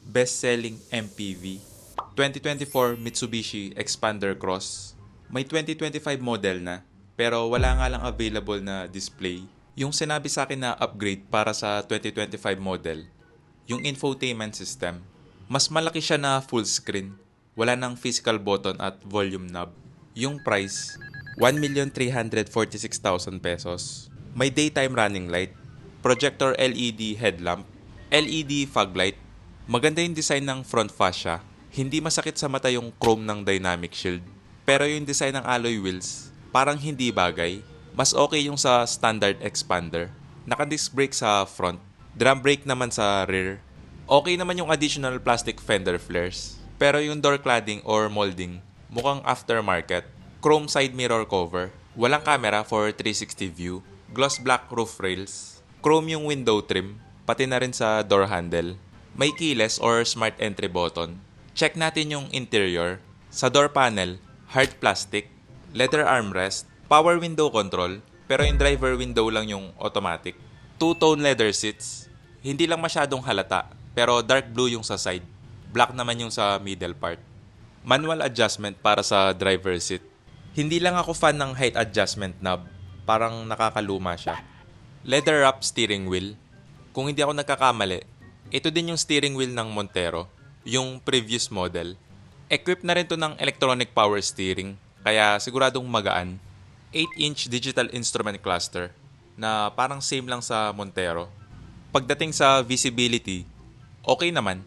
best-selling MPV. 2024 Mitsubishi Expander Cross. May 2025 model na, pero wala nga lang available na display. Yung sinabi sa akin na upgrade para sa 2025 model, yung infotainment system. Mas malaki siya na full screen. Wala nang physical button at volume knob. Yung price, 1,346,000 pesos. May daytime running light, projector LED headlamp, LED fog light. Maganda yung design ng front fascia. Hindi masakit sa mata yung chrome ng dynamic shield. Pero yung design ng alloy wheels, parang hindi bagay. Mas okay yung sa standard expander. Naka-disc brake sa front, drum brake naman sa rear. Okay naman yung additional plastic fender flares. Pero yung door cladding or molding, mukhang aftermarket. Chrome side mirror cover, walang camera for 360 view, gloss black roof rails, chrome yung window trim, pati na rin sa door handle. May keyless or smart entry button. Check natin yung interior. Sa door panel, hard plastic, leather armrest, power window control, pero yung driver window lang yung automatic. Two-tone leather seats. Hindi lang masyadong halata, pero dark blue yung sa side. Black naman yung sa middle part. Manual adjustment para sa driver seat. Hindi lang ako fan ng height adjustment knob. Parang nakakaluma siya. Leather wrap steering wheel. Kung hindi ako nagkakamali, ito din yung steering wheel ng Montero, yung previous model. Equipped na rin to ng electronic power steering, kaya siguradong magaan. 8-inch digital instrument cluster na parang same lang sa Montero. Pagdating sa visibility, okay naman.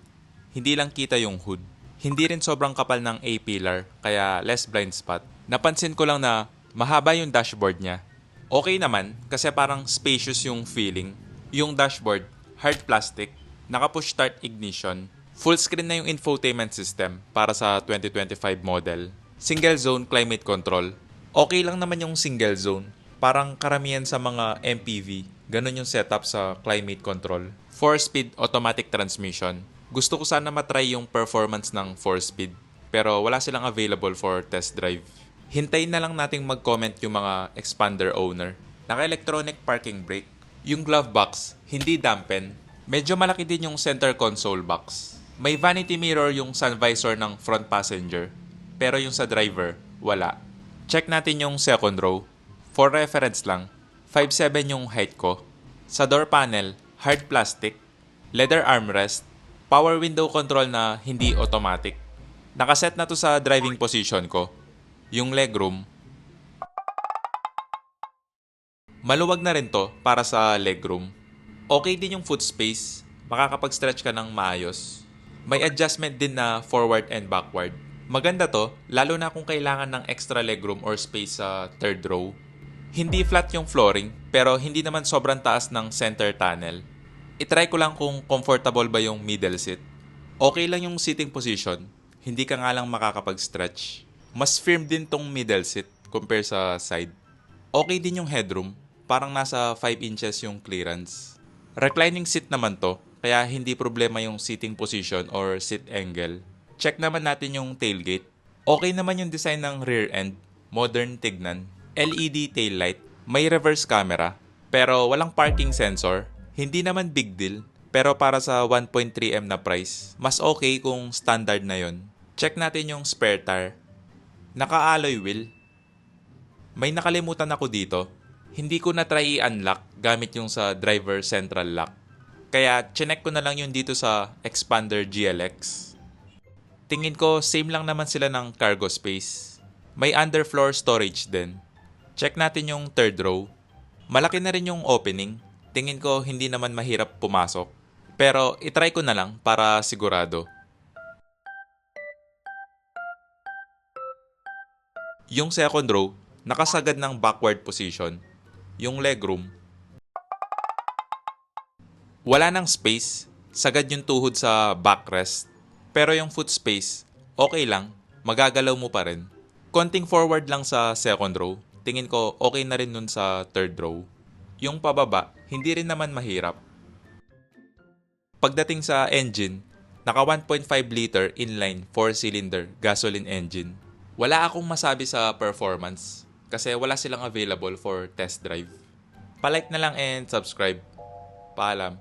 Hindi lang kita yung hood. Hindi rin sobrang kapal ng A-pillar, kaya less blind spot. Napansin ko lang na mahaba yung dashboard niya. Okay naman kasi parang spacious yung feeling. Yung dashboard, hard plastic, naka-push start ignition. Full screen na yung infotainment system para sa 2025 model. Single zone climate control. Okay lang naman yung single zone. Parang karamihan sa mga MPV, ganun yung setup sa climate control. 4-speed automatic transmission. Gusto ko sana matry yung performance ng 4-speed, pero wala silang available for test drive. Hintayin na lang nating mag-comment yung mga expander owner. Naka-electronic parking brake. Yung glove box, hindi dampen. Medyo malaki din yung center console box. May vanity mirror yung sun visor ng front passenger, pero yung sa driver, wala. Check natin yung second row. For reference lang, 5'7" yung height ko. Sa door panel, hard plastic, leather armrest, power window control na hindi automatic. Nakaset na to sa driving position ko. Yung legroom, maluwag na rin to para sa legroom. Okay din yung foot space, makakapag-stretch ka ng maayos. May adjustment din na forward and backward. Maganda to, lalo na kung kailangan ng extra legroom or space sa third row. Hindi flat yung flooring, pero hindi naman sobrang taas ng center tunnel. I-try ko lang kung comfortable ba yung middle seat. Okay lang yung seating position, hindi ka nga lang makakapag-stretch. Mas firm din tong middle seat compare sa side. Okay din yung headroom, parang nasa 5 inches yung clearance. Reclining seat naman to, kaya hindi problema yung seating position or seat angle. Check naman natin yung tailgate. Okay naman yung design ng rear end, modern tignan. LED taillight, may reverse camera, pero walang parking sensor. Hindi naman big deal, pero para sa 1.3M na price, mas okay kung standard na yon. Check natin yung spare tire. Naka-alloy wheel. May nakalimutan ako dito. Hindi ko na try i-unlock gamit yung sa driver central lock. Kaya chinek ko na lang yung dito sa Expander GLX. Tingin ko same lang naman sila ng cargo space. May underfloor storage din. Check natin yung third row. Malaki na rin yung opening. Tingin ko hindi naman mahirap pumasok. Pero itry ko na lang para sigurado. Yung second row, nakasagad ng backward position. Yung legroom, wala nang space. Sagad yung tuhod sa backrest. Pero yung foot space, okay lang. Magagalaw mo pa rin. Konting forward lang sa second row. Tingin ko okay na rin nun sa third row. Yung pababa, hindi rin naman mahirap. Pagdating sa engine, naka 1.5 liter inline 4-cylinder gasoline engine. Wala akong masabi sa performance kasi wala silang available for test drive. Pa-like na lang and subscribe. Paalam.